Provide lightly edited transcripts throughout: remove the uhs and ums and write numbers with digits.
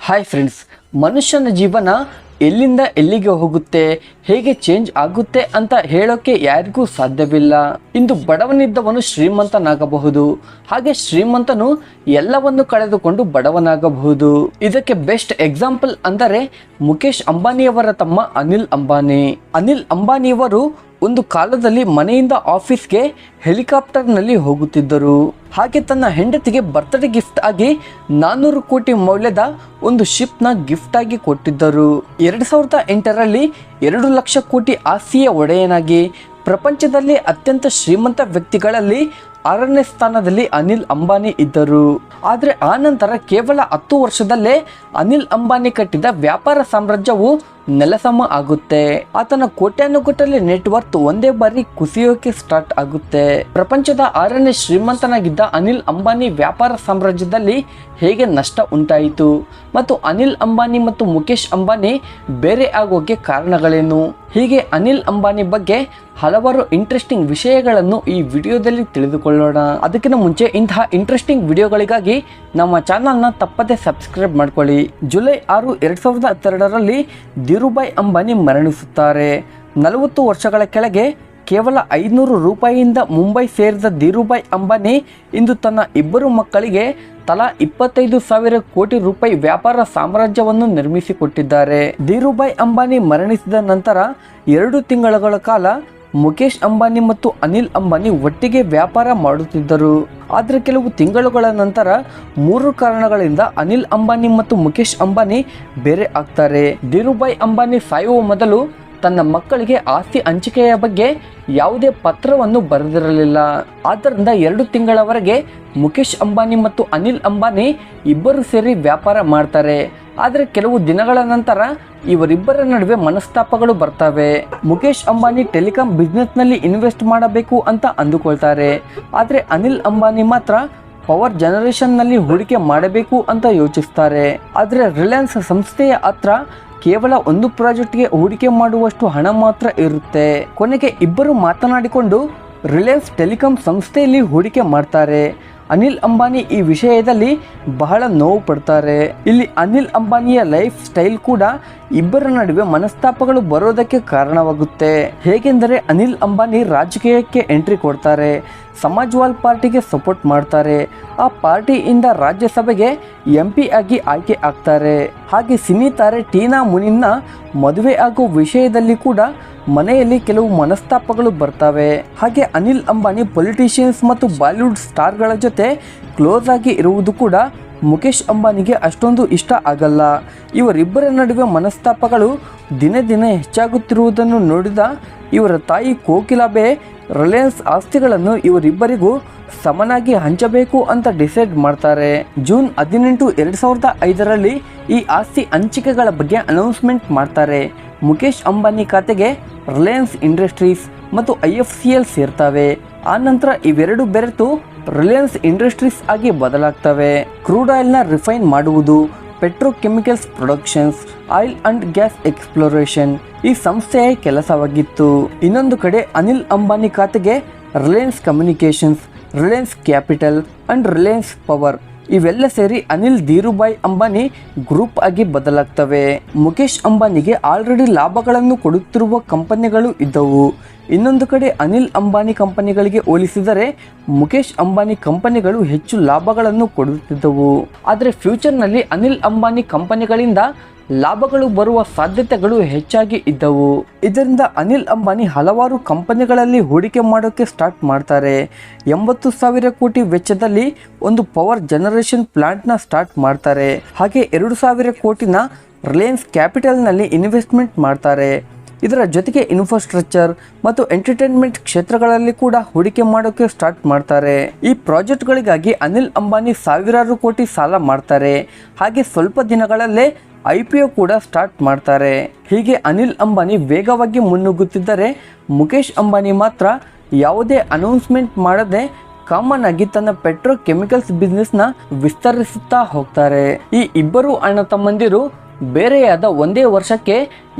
Hi friends, ಮನುಷ್ಯನ ಜೀವನ ಎಲ್ಲಿಂದ ಎಲ್ಲಿಗೆ ಹೋಗುತ್ತೆ, ಹೇಗೆ ಚೇಂಜ್ ಆಗುತ್ತೆ ಅಂತ ಹೇಳೋಕೆ ಯಾರಿಗೂ ಸಾಧ್ಯವಿಲ್ಲ. ಇಂದು ಬಡವನಿದ್ದವನು ಶ್ರೀಮಂತನಾಗಬಹುದು, ಹಾಗೆ ಶ್ರೀಮಂತನು ಎಲ್ಲವನ್ನು ಕಳೆದುಕೊಂಡು ಬಡವನಾಗಬಹುದು. ಇದಕ್ಕೆ ಬೆಸ್ಟ್ ಎಕ್ಸಾಂಪಲ್ ಅಂದರೆ ಮುಖೇಶ್ ಅಂಬಾನಿಯವರ ತಮ್ಮ ಅನಿಲ್ ಅಂಬಾನಿ. ಅನಿಲ್ ಅಂಬಾನಿಯವರು ಒಂದು ಕಾಲದಲ್ಲಿ ಮನೆಯಿಂದ ಆಫೀಸ್ಗೆ ಹೆಲಿಕಾಪ್ಟರ್ನಲ್ಲಿ ಹೋಗುತ್ತಿದ್ದರು. ಹಾಗೆ ತನ್ನ ಹೆಂಡತಿಗೆ ಬರ್ತ್ಡೇ ಗಿಫ್ಟ್ ಆಗಿ 400 ಕೋಟಿ ಮೌಲ್ಯದ ಒಂದು ಶಿಪ್ನ ಗಿಫ್ಟ್ ಆಗಿ ಕೊಟ್ಟಿದ್ದರು. 2008ರಲ್ಲಿ 2 ಲಕ್ಷ ಕೋಟಿ ಆಸ್ತಿಯ ಒಡೆಯನಾಗಿ ಪ್ರಪಂಚದಲ್ಲಿ ಅತ್ಯಂತ ಶ್ರೀಮಂತ ವ್ಯಕ್ತಿಗಳಲ್ಲಿ 6ನೇ ಸ್ಥಾನದಲ್ಲಿ ಅನಿಲ್ ಅಂಬಾನಿ ಇದ್ದರು. ಆದರೆ ಆ ನಂತರ ಕೇವಲ 10 ವರ್ಷದಲ್ಲೇ ಅನಿಲ್ ಅಂಬಾನಿ ಕಟ್ಟಿದ ವ್ಯಾಪಾರ ಸಾಮ್ರಾಜ್ಯವು ನೆಲಸಮ ಆಗುತ್ತೆ. ಆತನ ಕೋಟ್ಯಾನುಗಟ್ಟಲೆ ನೆಟ್ವರ್ತ್ ಒಂದೇ ಬಾರಿ ಕುಸಿಯೋಕೆ ಸ್ಟಾರ್ಟ್ ಆಗುತ್ತೆ. ಪ್ರಪಂಚದ 6ನೇ ಶ್ರೀಮಂತನಾಗಿದ್ದ ಅನಿಲ್ ಅಂಬಾನಿ ವ್ಯಾಪಾರ ಸಾಮ್ರಾಜ್ಯದಲ್ಲಿ ಹೇಗೆ ನಷ್ಟ ಉಂಟಾಯಿತು ಮತ್ತು ಅನಿಲ್ ಅಂಬಾನಿ ಮತ್ತು ಮುಖೇಶ್ ಅಂಬಾನಿ ಬೇರೆ ಆಗೋಕೆ ಕಾರಣಗಳೇನು, ಹೀಗೆ ಅನಿಲ್ ಅಂಬಾನಿ ಬಗ್ಗೆ ಹಲವಾರು ಇಂಟ್ರೆಸ್ಟಿಂಗ್ ವಿಷಯಗಳನ್ನು ಈ ವಿಡಿಯೋದಲ್ಲಿ ತಿಳಿದುಕೊಳ್ಳೋಣ. ಅದಕ್ಕಿಂತ ಮುಂಚೆ ಇಂತಹ ಇಂಟ್ರೆಸ್ಟಿಂಗ್ ವಿಡಿಯೋಗಳಿಗಾಗಿ ನಮ್ಮ ಚಾನಲ್ನ ತಪ್ಪದೆ ಸಬ್ಸ್ಕ್ರೈಬ್ ಮಾಡ್ಕೊಳ್ಳಿ. ಜುಲೈ 6, 2012ರಲ್ಲಿ ಧೀರುಭಾಯ್ ಅಂಬಾನಿ ಮರಣಿಸುತ್ತಾರೆ. 40 ವರ್ಷಗಳ ಕೆಳಗೆ ಕೇವಲ 500 ರೂಪಾಯಿಯಿಂದ ಮುಂಬೈ ಸೇರಿದ ಧೀರುಭಾಯ್ ಅಂಬಾನಿ ಇಂದು ತನ್ನ 2 ಮಕ್ಕಳಿಗೆ ತಲಾ 25,000 ಕೋಟಿ ರೂಪಾಯಿ ವ್ಯಾಪಾರ ಸಾಮ್ರಾಜ್ಯವನ್ನು ನಿರ್ಮಿಸಿಕೊಟ್ಟಿದ್ದಾರೆ. ಧೀರುಭಾಯ್ ಅಂಬಾನಿ ಮರಣಿಸಿದ ನಂತರ 2 ತಿಂಗಳ ಕಾಲ ಮುಖೇಶ್ ಅಂಬಾನಿ ಮತ್ತು ಅನಿಲ್ ಅಂಬಾನಿ ಒಟ್ಟಿಗೆ ವ್ಯಾಪಾರ ಮಾಡುತ್ತಿದ್ದರು. ಆದರೆ ಕೆಲವು ತಿಂಗಳುಗಳ ನಂತರ 3 ಕಾರಣಗಳಿಂದ ಅನಿಲ್ ಅಂಬಾನಿ ಮತ್ತು ಮುಖೇಶ್ ಅಂಬಾನಿ ಬೇರೆ ಆಗ್ತಾರೆ. ಧೀರುಭಾಯ್ ಅಂಬಾನಿ ಸಾಯುವ ಮೊದಲು ತನ್ನ ಮಕ್ಕಳಿಗೆ ಆಸ್ತಿ ಹಂಚಿಕೆಯ ಬಗ್ಗೆ ಯಾವುದೇ ಪತ್ರವನ್ನು ಬರೆದಿರಲಿಲ್ಲ. ಆದ್ದರಿಂದ 2 ತಿಂಗಳವರೆಗೆ ಮುಖೇಶ್ ಅಂಬಾನಿ ಮತ್ತು ಅನಿಲ್ ಅಂಬಾನಿ ಇಬ್ಬರು ಸೇರಿ ವ್ಯಾಪಾರ ಮಾಡ್ತಾರೆ. ಆದರೆ ಕೆಲವು ದಿನಗಳ ನಂತರ ಇವರಿಬ್ಬರ ನಡುವೆ ಮನಸ್ತಾಪಗಳು ಬರ್ತವೆ. ಮುಖೇಶ್ ಅಂಬಾನಿ ಟೆಲಿಕಾಂ ಬಿಸ್ನೆಸ್ನಲ್ಲಿ ಇನ್ವೆಸ್ಟ್ ಮಾಡಬೇಕು ಅಂತ ಅಂದುಕೊಳ್ತಾರೆ. ಆದರೆ ಅನಿಲ್ ಅಂಬಾನಿ ಮಾತ್ರ ಪವರ್ ಜನರೇಷನ್ನಲ್ಲಿ ಹೂಡಿಕೆ ಮಾಡಬೇಕು ಅಂತ ಯೋಚಿಸ್ತಾರೆ. ಆದರೆ ರಿಲಯನ್ಸ್ ಸಂಸ್ಥೆಯ ಹತ್ರ ಕೇವಲ ಒಂದು ಪ್ರಾಜೆಕ್ಟ್ಗೆ ಹೂಡಿಕೆ ಮಾಡುವಷ್ಟು ಹಣ ಮಾತ್ರ ಇರುತ್ತೆ. ಕೊನೆಗೆ ಇಬ್ಬರು ಮಾತನಾಡಿಕೊಂಡು ರಿಲಯನ್ಸ್ ಟೆಲಿಕಾಂ ಸಂಸ್ಥೆಯಲ್ಲಿ ಹೂಡಿಕೆ ಮಾಡ್ತಾರೆ. ಅನಿಲ್ ಅಂಬಾನಿ ಈ ವಿಷಯದಲ್ಲಿ ಬಹಳ ನೋವು ಪಡ್ತಾರೆ. ಇಲ್ಲಿ ಅನಿಲ್ ಅಂಬಾನಿಯ ಲೈಫ್ ಸ್ಟೈಲ್ ಕೂಡ ಇಬ್ಬರ ನಡುವೆ ಮನಸ್ತಾಪಗಳು ಬರೋದಕ್ಕೆ ಕಾರಣವಾಗುತ್ತೆ. ಹೇಗೆಂದರೆ ಅನಿಲ್ ಅಂಬಾನಿ ರಾಜಕೀಯಕ್ಕೆ ಎಂಟ್ರಿ ಕೊಡ್ತಾರೆ, ಸಮಾಜ್ವಾಲ್ ಪಾರ್ಟಿಗೆ ಸಪೋರ್ಟ್ ಮಾಡ್ತಾರೆ, ಆ ಪಾರ್ಟಿಯಿಂದ ರಾಜ್ಯಸಭೆಗೆ MP ಆಗಿ ಆಯ್ಕೆ ಆಗ್ತಾರೆ. ಹಾಗೆ ಸಿನಿ ತಾರೆ ಟೀನಾ ಮುನಿನ್ನ ಮದುವೆ ಆಗೋ ವಿಷಯದಲ್ಲಿ ಕೂಡ ಮನೆಯಲ್ಲಿ ಕೆಲವು ಮನಸ್ತಾಪಗಳು ಬರ್ತವೆ. ಹಾಗೆ ಅನಿಲ್ ಅಂಬಾನಿ ಪೊಲಿಟಿಷಿಯನ್ಸ್ ಮತ್ತು ಬಾಲಿವುಡ್ ಸ್ಟಾರ್ಗಳ ಜೊತೆ ಕ್ಲೋಸ್ ಆಗಿ ಇರುವುದು ಕೂಡ ಮುಖೇಶ್ ಅಂಬಾನಿಗೆ ಅಷ್ಟೊಂದು ಇಷ್ಟ ಆಗಲ್ಲ. ಇವರಿಬ್ಬರ ನಡುವೆ ಮನಸ್ತಾಪಗಳು ದಿನೇ ದಿನೇ ಹೆಚ್ಚಾಗುತ್ತಿರುವುದನ್ನು ನೋಡಿದ ಇವರ ತಾಯಿ ಕೋಕಿಲಾಬೆ ರಿಲಯನ್ಸ್ ಆಸ್ತಿಗಳನ್ನು ಇವರಿಬ್ಬರಿಗೂ ಸಮನಾಗಿ ಹಂಚಬೇಕು ಅಂತ ಡಿಸೈಡ್ ಮಾಡ್ತಾರೆ. ಜೂನ್ 18, 2005ರಲ್ಲಿ ಈ ಆಸ್ತಿ ಹಂಚಿಕೆಗಳ ಬಗ್ಗೆ ಅನೌನ್ಸ್ಮೆಂಟ್ ಮಾಡ್ತಾರೆ. ಮುಖೇಶ್ ಅಂಬಾನಿ ಖಾತೆಗೆ ರಿಲಯನ್ಸ್ ಇಂಡಸ್ಟ್ರೀಸ್ ಮತ್ತು IFCL ಸೇರ್ತವೆ. ಆ ನಂತರ ಇವೆರಡು ಬೆರೆತು ರಿಲಯನ್ಸ್ ಇಂಡಸ್ಟ್ರೀಸ್ ಆಗಿ ಬದಲಾಗ್ತವೆ. ಕ್ರೂಡ್ ಆಯಿಲ್ನ ರಿಫೈನ್ ಮಾಡುವುದು, petrochemicals productions, oil and gas exploration ಈ ಸಂಸ್ಥೆಯ ಕೆಲಸವಾಗಿತ್ತು. ಇನ್ನೊಂದು ಕಡೆ ಅನಿಲ್ ಅಂಬಾನಿ ಖಾತೆಗೆ Reliance communications, Reliance capital and Reliance power ಇವೆಲ್ಲ ಸೇರಿ ಅನಿಲ್ ಧೀರುಭಾಯ್ ಅಂಬಾನಿ ಗ್ರೂಪ್ ಆಗಿ ಬದಲಾಗ್ತವೆ. ಮುಖೇಶ್ ಅಂಬಾನಿಗೆ ಆಲ್ರೆಡಿ ಲಾಭಗಳನ್ನು ಕೊಡುತ್ತಿರುವ ಕಂಪನಿಗಳು ಇದ್ದವು. ಇನ್ನೊಂದು ಕಡೆ ಅನಿಲ್ ಅಂಬಾನಿ ಕಂಪನಿಗಳಿಗೆ ಹೋಲಿಸಿದರೆ ಮುಖೇಶ್ ಅಂಬಾನಿ ಕಂಪನಿಗಳು ಹೆಚ್ಚು ಲಾಭಗಳನ್ನು ಕೊಡುತ್ತಿದ್ದವು. ಆದರೆ ಫ್ಯೂಚರ್ನಲ್ಲಿ ಅನಿಲ್ ಅಂಬಾನಿ ಕಂಪನಿಗಳಿಂದ ಲಾಭಗಳು ಬರುವ ಸಾಧ್ಯತೆಗಳು ಹೆಚ್ಚಾಗಿ ಇದ್ದವು. ಇದರಿಂದ ಅನಿಲ್ ಅಂಬಾನಿ ಹಲವಾರು ಕಂಪನಿಗಳಲ್ಲಿ ಹೂಡಿಕೆ ಮಾಡೋಕ್ಕೆ ಸ್ಟಾರ್ಟ್ ಮಾಡ್ತಾರೆ. 80,000 ಕೋಟಿ ವೆಚ್ಚದಲ್ಲಿ ಒಂದು ಪವರ್ ಜನರೇಷನ್ ಪ್ಲಾಂಟ್ನ ಸ್ಟಾರ್ಟ್ ಮಾಡ್ತಾರೆ. ಹಾಗೆ 2,000 ಕೋಟಿನ ರಿಲಯನ್ಸ್ ಕ್ಯಾಪಿಟಲ್ನಲ್ಲಿ ಇನ್ವೆಸ್ಟ್ಮೆಂಟ್ ಮಾಡ್ತಾರೆ. ಇದರ ಜೊತೆಗೆ ಇನ್ಫ್ರಾಸ್ಟ್ರಕ್ಚರ್ ಮತ್ತು ಎಂಟರ್ಟೈನ್ಮೆಂಟ್ ಕ್ಷೇತ್ರಗಳಲ್ಲಿ ಕೂಡ ಹೂಡಿಕೆ ಮಾಡೋಕ್ಕೆ ಸ್ಟಾರ್ಟ್ ಮಾಡ್ತಾರೆ. ಈ ಪ್ರಾಜೆಕ್ಟ್ಗಳಿಗಾಗಿ ಅನಿಲ್ ಅಂಬಾನಿ ಸಾವಿರಾರು ಕೋಟಿ ಸಾಲ ಮಾಡ್ತಾರೆ. ಹಾಗೆ ಸ್ವಲ್ಪ ದಿನಗಳಲ್ಲೇ IPO ಕೂಡ ಸ್ಟಾರ್ಟ್ ಮಾಡ್ತಾರೆ. ಹೀಗೆ ಅನಿಲ್ ಅಂಬಾನಿ ವೇಗವಾಗಿ ಮುನ್ನುಗ್ಗುತ್ತಿದ್ದರೆ ಮುಖೇಶ್ ಅಂಬಾನಿ ಮಾತ್ರ ಯಾವುದೇ ಅನೌನ್ಸ್ಮೆಂಟ್ ಮಾಡದೆ ಕಾಮನ್ ಆಗಿ ತನ್ನ ಪೆಟ್ರೋಕೆಮಿಕಲ್ಸ್ ಬಿಸ್ನೆಸ್ನ ವಿಸ್ತರಿಸುತ್ತಾ ಹೋಗ್ತಾರೆ. ಈ ಇಬ್ಬರು ಅಣ್ಣ ತಮ್ಮಂದಿರು ಬೇರೆಯಾದ ಒಂದೇ ವರ್ಷಕ್ಕೆ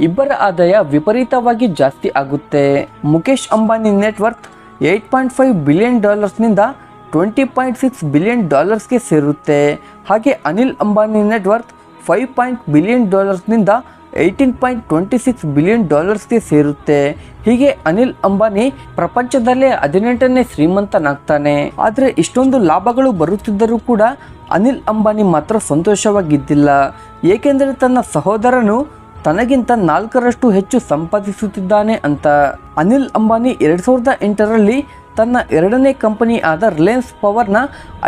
ಇಬ್ಬರ ಆದಾಯ ವಿಪರೀತವಾಗಿ ಜಾಸ್ತಿ ಆಗುತ್ತೆ. ಮುಖೇಶ್ ಅಂಬಾನಿ ನೆಟ್ವರ್ತ್ $8.5 ಬಿಲಿಯನ್ ನಿಂದ $20.6 ಬಿಲಿಯನ್ ಗೆ ಸೇರುತ್ತೆ. ಹಾಗೆ ಅನಿಲ್ ಅಂಬಾನಿ ನೆಟ್ವರ್ತ್ $5 ಬಿಲಿಯನ್ ನಿಂದ $18.26 ಬಿಲಿಯನ್ ಸೇರುತ್ತೆ. ಹೀಗೆ ಅನಿಲ್ ಅಂಬಾನಿ ಪ್ರಪಂಚದಲ್ಲೇ 18ನೇ ಶ್ರೀಮಂತನಾಗ್ತಾನೆ. ಆದರೆ ಇಷ್ಟೊಂದು ಲಾಭಗಳು ಬರುತ್ತಿದ್ದರೂ ಕೂಡ ಅನಿಲ್ ಅಂಬಾನಿ ಮಾತ್ರ ಸಂತೋಷವಾಗಿದ್ದಿಲ್ಲ. ಏಕೆಂದರೆ ತನ್ನ ಸಹೋದರನು ತನಗಿಂತ 4ರಷ್ಟು ಹೆಚ್ಚು ಸಂಪಾದಿಸುತ್ತಿದ್ದಾನೆ ಅಂತ. ಅನಿಲ್ ಅಂಬಾನಿ 2008ರಲ್ಲಿ ತನ್ನ 2ನೇ ಕಂಪನಿ ಆದ ರಿಲಯನ್ಸ್ ಪವರ್ನ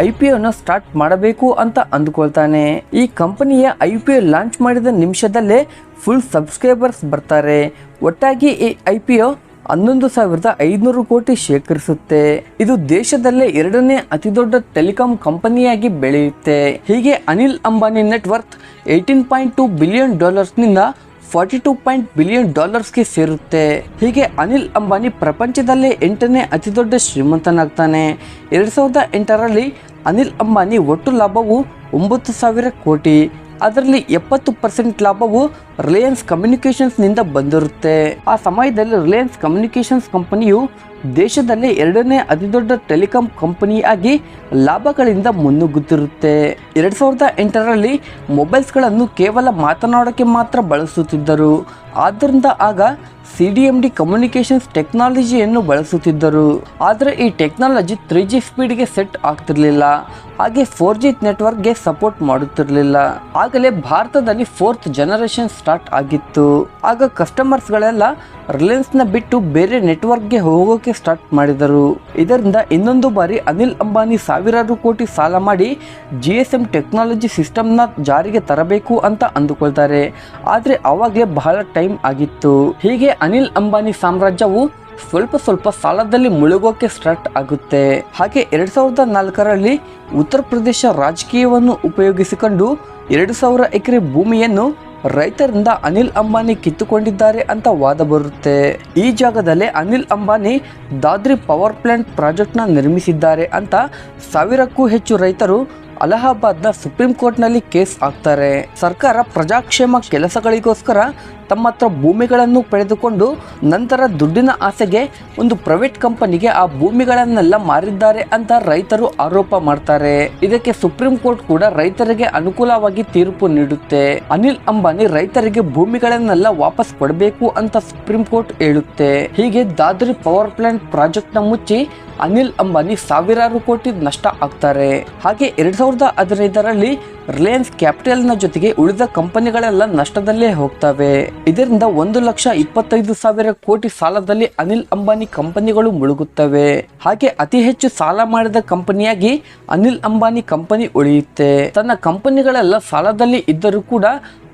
IPOನ ಸ್ಟಾರ್ಟ್ ಮಾಡಬೇಕು ಅಂತ ಅಂದುಕೊಳ್ತಾನೆ. ಈ ಕಂಪನಿಯ IPO ಲಾಂಚ್ ಮಾಡಿದ ನಿಮಿಷದಲ್ಲೇ ಫುಲ್ ಸಬ್ಸ್ಕ್ರೈಬರ್ಸ್ ಬರ್ತಾರೆ. ಒಟ್ಟಾಗಿ ಈ IPO 11,500 ಕೋಟಿ ಶೇಖರಿಸುತ್ತೆ. ಇದು ದೇಶದಲ್ಲೇ 2ನೇ ಅತಿ ದೊಡ್ಡ ಟೆಲಿಕಾಂ ಕಂಪನಿಯಾಗಿ ಬೆಳೆಯುತ್ತೆ. ಹೀಗೆ ಅನಿಲ್ ಅಂಬಾನಿ ನೆಟ್ವರ್ತ್ $18.2 ಬಿಲಿಯನ್ ನಿಂದ $42 ಬಿಲಿಯನ್ ಸೇರುತ್ತೆ. ಹೀಗೆ ಅನಿಲ್ ಅಂಬಾನಿ ಪ್ರಪಂಚದಲ್ಲೇ 8ನೇ ಅತಿ ದೊಡ್ಡ ಶ್ರೀಮಂತನಾಗ್ತಾನೆ. 2008ರಲ್ಲಿ ಅನಿಲ್ ಅಂಬಾನಿ ಒಟ್ಟು ಲಾಭವು 9,000 ಕೋಟಿ. ಅದರಲ್ಲಿ 70% ಲಾಭವು ರಿಲಯನ್ಸ್ ಕಮ್ಯುನಿಕೇಷನ್ಸ್ನಿಂದ ಬಂದಿರುತ್ತೆ. ಆ ಸಮಯದಲ್ಲಿ ರಿಲಯನ್ಸ್ ಕಮ್ಯುನಿಕೇಷನ್ಸ್ ಕಂಪನಿಯು ದೇಶದಲ್ಲೇ 2ನೇ ಅತಿ ದೊಡ್ಡ ಟೆಲಿಕಾಂ ಕಂಪನಿಯಾಗಿ ಲಾಭಗಳಿಂದ ಮುನ್ನುಗ್ಗುತ್ತಿರುತ್ತೆ. 2008ರಲ್ಲಿ ಮೊಬೈಲ್ಸ್ಗಳನ್ನು ಕೇವಲ ಮಾತನಾಡೋಕ್ಕೆ ಮಾತ್ರ ಬಳಸುತ್ತಿದ್ದರು. ಆದ್ದರಿಂದ ಆಗ CDMD ಕಮ್ಯುನಿಕೇಷನ್ಸ್ ಟೆಕ್ನಾಲಜಿಯನ್ನು ಬಳಸುತ್ತಿದ್ದರು. ಆದರೆ ಈ ಟೆಕ್ನಾಲಜಿ 3G ಸ್ಪೀಡ್ಗೆ ಸೆಟ್ ಆಗ್ತಿರ್ಲಿಲ್ಲ. ಹಾಗೆ 4G ನೆಟ್ವರ್ಕ್ಗೆ ಸಪೋರ್ಟ್ ಮಾಡುತ್ತಿರಲಿಲ್ಲ. ಆಗಲೇ ಭಾರತದಲ್ಲಿ 4th ಜನರೇಷನ್ ಸ್ಟಾರ್ಟ್ ಆಗಿತ್ತು. ಆಗ ಕಸ್ಟಮರ್ಸ್ಗಳೆಲ್ಲ ರಿಲಯನ್ಸ್ನ ಬಿಟ್ಟು ಬೇರೆ ನೆಟ್ವರ್ಕ್ಗೆ ಹೋಗೋಕೆ ಸ್ಟಾರ್ಟ್ ಮಾಡಿದರು. ಇದರಿಂದ ಇನ್ನೊಂದು ಬಾರಿ ಅನಿಲ್ ಅಂಬಾನಿ ಸಾವಿರಾರು ಕೋಟಿ ಸಾಲ ಮಾಡಿ GSM ಟೆಕ್ನಾಲಜಿ ಸಿಸ್ಟಮ್ನ ಜಾರಿಗೆ ತರಬೇಕು ಅಂತ ಅಂದುಕೊಳ್ತಾರೆ. ಆದರೆ ಅವಾಗಲೇ ಬಹಳ ಟೈಮ್ ಆಗಿತ್ತು. ಹೀಗೆ ಅನಿಲ್ ಅಂಬಾನಿ ಸಾಮ್ರಾಜ್ಯವು ಸ್ವಲ್ಪ ಸಾಲದಲ್ಲಿ ಮುಳುಗೋಕೆ ಸ್ಟಾರ್ಟ್ ಆಗುತ್ತೆ. ಹಾಗೆ 2004ರಲ್ಲಿ ಉತ್ತರ ಪ್ರದೇಶ ರಾಜಕೀಯವನ್ನು ಉಪಯೋಗಿಸಿಕೊಂಡು 2,000 ಎಕರೆ ಭೂಮಿಯನ್ನು ರೈತರಿಂದ ಅನಿಲ್ ಅಂಬಾನಿ ಕಿತ್ತುಕೊಂಡಿದ್ದಾರೆ ಅಂತ ವಾದ ಬರುತ್ತೆ. ಈ ಜಾಗದಲ್ಲೇ ಅನಿಲ್ ಅಂಬಾನಿ ದಾದ್ರಿ ಪವರ್ ಪ್ಲಾಂಟ್ ಪ್ರಾಜೆಕ್ಟ್ನ ನಿರ್ಮಿಸಿದ್ದಾರೆ ಅಂತ 1000ಕ್ಕೂ ಹೆಚ್ಚು ರೈತರು ಅಲಹಾಬಾದ್ನ ಸುಪ್ರೀಂ ಕೋರ್ಟ್ನಲ್ಲಿ ಕೇಸ್ ಹಾಕ್ತಾರೆ. ಸರ್ಕಾರ ಪ್ರಜಾಕ್ಷೇಮ ಕೆಲಸಗಳಿಗೋಸ್ಕರ ತಮ್ಮ ಹತ್ರ ಭೂಮಿಗಳನ್ನು ಪಡೆದುಕೊಂಡು ನಂತರ ದುಡ್ಡಿನ ಆಸೆಗೆ ಒಂದು ಪ್ರೈವೇಟ್ ಕಂಪನಿಗೆ ಆ ಭೂಮಿಗಳನ್ನೆಲ್ಲ ಮಾರಿದ್ದಾರೆ ಅಂತ ರೈತರು ಆರೋಪ ಮಾಡ್ತಾರೆ. ಇದಕ್ಕೆ ಸುಪ್ರೀಂ ಕೋರ್ಟ್ ಕೂಡ ರೈತರಿಗೆ ಅನುಕೂಲವಾಗಿ ತೀರ್ಪು ನೀಡುತ್ತೆ. ಅನಿಲ್ ಅಂಬಾನಿ ರೈತರಿಗೆ ಭೂಮಿಗಳನ್ನೆಲ್ಲ ವಾಪಸ್ ಕೊಡಬೇಕು ಅಂತ ಸುಪ್ರೀಂ ಕೋರ್ಟ್ ಹೇಳುತ್ತೆ. ಹೀಗೆ ದಾದ್ರಿ ಪವರ್ ಪ್ಲಾಂಟ್ ಪ್ರಾಜೆಕ್ಟ್ನ ಮುಚ್ಚಿ ಅನಿಲ್ ಅಂಬಾನಿ ಸಾವಿರಾರು ಕೋಟಿ ನಷ್ಟ ಆಗ್ತಾರೆ. ಹಾಗೆ 2015ರಲ್ಲಿ ರಿಲಯನ್ಸ್ ಕ್ಯಾಪಿಟಲ್ನ ಜೊತೆಗೆ ಉಳಿದ ಕಂಪನಿಗಳೆಲ್ಲ ನಷ್ಟದಲ್ಲೇ ಹೋಗ್ತವೆ. ಇದರಿಂದ 1,25,000 ಕೋಟಿ ಸಾಲದಲ್ಲಿ ಅನಿಲ್ ಅಂಬಾನಿ ಕಂಪನಿಗಳು ಮುಳುಗುತ್ತವೆ. ಹಾಗೆ ಅತಿ ಹೆಚ್ಚು ಸಾಲ ಮಾಡಿದ ಕಂಪನಿಯಾಗಿ ಅನಿಲ್ ಅಂಬಾನಿ ಕಂಪನಿ ಉಳಿಯುತ್ತೆ. ತನ್ನ ಕಂಪನಿಗಳೆಲ್ಲ ಸಾಲದಲ್ಲಿ ಇದ್ದರೂ ಕೂಡ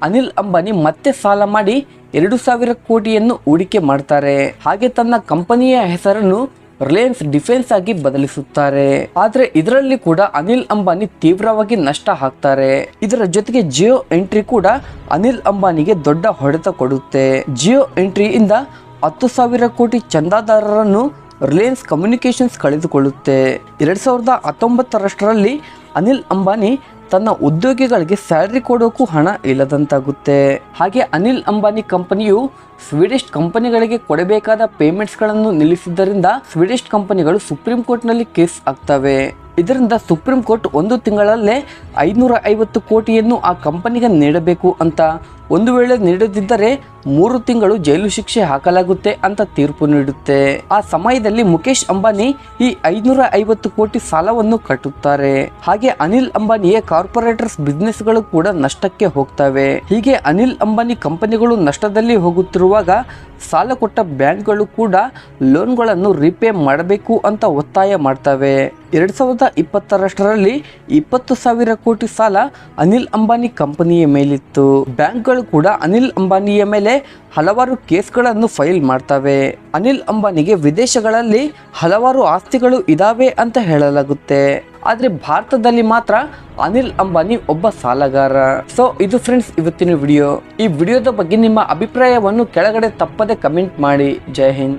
ಅನಿಲ್ ಅಂಬಾನಿ ಮತ್ತೆ ಸಾಲ ಮಾಡಿ 2,000 ಕೋಟಿಯನ್ನು ಹೂಡಿಕೆ ಮಾಡ್ತಾರೆ. ಹಾಗೆ ತನ್ನ ಕಂಪನಿಯ ಹೆಸರನ್ನು ರಿಲಯನ್ಸ್ ಡಿಫೆನ್ಸ್ ಆಗಿ ಬದಲಿಸುತ್ತಾರೆ. ಆದ್ರೆ ಇದರಲ್ಲಿ ಕೂಡ ಅನಿಲ್ ಅಂಬಾನಿ ತೀವ್ರವಾಗಿ ನಷ್ಟ ಹಾಕ್ತಾರೆ. ಇದರ ಜೊತೆಗೆ ಜಿಯೋ ಎಂಟ್ರಿ ಕೂಡ ಅನಿಲ್ ಅಂಬಾನಿಗೆ ದೊಡ್ಡ ಹೊಡೆತ ಕೊಡುತ್ತೆ. ಜಿಯೋ ಎಂಟ್ರಿಯಿಂದ 10,000 ಕೋಟಿ ಚಂದಾದಾರರನ್ನು ರಿಲಯನ್ಸ್ ಕಮ್ಯುನಿಕೇಷನ್ಸ್ ಕಳೆದುಕೊಳ್ಳುತ್ತೆ. 2019ರಲ್ಲಿ ಅನಿಲ್ ಅಂಬಾನಿ ತನ್ನ ಉದ್ಯೋಗಿಗಳಿಗೆ ಸ್ಯಾಲರಿ ಕೊಡೋಕ್ಕೂ ಹಣ ಇಲ್ಲದಂತಾಗುತ್ತೆ. ಹಾಗೆ ಅನಿಲ್ ಅಂಬಾನಿ ಕಂಪನಿಯು ಸ್ವೀಡಿಷ್ ಕಂಪನಿಗಳಿಗೆ ಕೊಡಬೇಕಾದ ಪೇಮೆಂಟ್ಸ್ಗಳನ್ನು ನಿಲ್ಲಿಸಿದ್ದರಿಂದ ಸ್ವೀಡಿಷ್ ಕಂಪನಿಗಳು ಸುಪ್ರೀಂ ಕೋರ್ಟ್ನಲ್ಲಿ ಕೇಸ್ ಆಗ್ತವೆ. ಇದರಿಂದ ಸುಪ್ರೀಂ ಕೋರ್ಟ್ 1 ತಿಂಗಳಲ್ಲೇ 550 ಕೋಟಿಯನ್ನು ಆ ಕಂಪನಿಗೆ ನೀಡಬೇಕು ಅಂತ, ಒಂದು ವೇಳೆ ನೀಡದಿದ್ದರೆ 3 ತಿಂಗಳು ಜೈಲು ಶಿಕ್ಷೆ ಹಾಕಲಾಗುತ್ತೆ ಅಂತ ತೀರ್ಪು ನೀಡುತ್ತೆ. ಆ ಸಮಯದಲ್ಲಿ ಮುಖೇಶ್ ಅಂಬಾನಿ ಈ 550 ಕೋಟಿ ಸಾಲವನ್ನು ಕಟ್ಟುತ್ತಾರೆ. ಹಾಗೆ ಅನಿಲ್ ಅಂಬಾನಿಯ ಕಾರ್ಪೊರೇಟರ್ಸ್ ಬಿಸ್ನೆಸ್ಗಳು ಕೂಡ ನಷ್ಟಕ್ಕೆ ಹೋಗ್ತವೆ. ಹೀಗೆ ಅನಿಲ್ ಅಂಬಾನಿ ಕಂಪನಿಗಳು ನಷ್ಟದಲ್ಲಿ ಹೋಗುತ್ತಿರುವಾಗ ಸಾಲ ಕೊಟ್ಟ ಬ್ಯಾಂಕ್ಗಳು ಕೂಡ ಲೋನ್ಗಳನ್ನು ರೀಪೇ ಮಾಡಬೇಕು ಅಂತ ಒತ್ತಾಯ ಮಾಡ್ತವೆ. 2020ರಲ್ಲಿ 20,000 ಕೋಟಿ ಸಾಲ ಅನಿಲ್ ಅಂಬಾನಿ ಕಂಪನಿಯ ಮೇಲಿತ್ತು. ಬ್ಯಾಂಕ್ಗಳು ಕೂಡ ಅನಿಲ್ ಅಂಬಾನಿಯ ಮೇಲೆ ಹಲವಾರು ಕೇಸ್ಗಳನ್ನು ಫೈಲ್ ಮಾಡ್ತವೆ. ಅನಿಲ್ ಅಂಬಾನಿಗೆ ವಿದೇಶಗಳಲ್ಲಿ ಹಲವಾರು ಆಸ್ತಿಗಳು ಇದಾವೆ ಅಂತ ಹೇಳಲಾಗುತ್ತೆ. ಆದರೆ ಭಾರತದಲ್ಲಿ ಮಾತ್ರ ಅನಿಲ್ ಅಂಬಾನಿ ಒಬ್ಬ ಸಾಲಗಾರ. ಸೊ ಇದು ಫ್ರೆಂಡ್ಸ್ ಇವತ್ತಿನ ವಿಡಿಯೋ. ಈ ವಿಡಿಯೋದ ಬಗ್ಗೆ ನಿಮ್ಮ ಅಭಿಪ್ರಾಯವನ್ನು ಕೆಳಗಡೆ ತಪ್ಪದೆ ಕಮೆಂಟ್ ಮಾಡಿ. ಜೈ ಹಿಂದ್.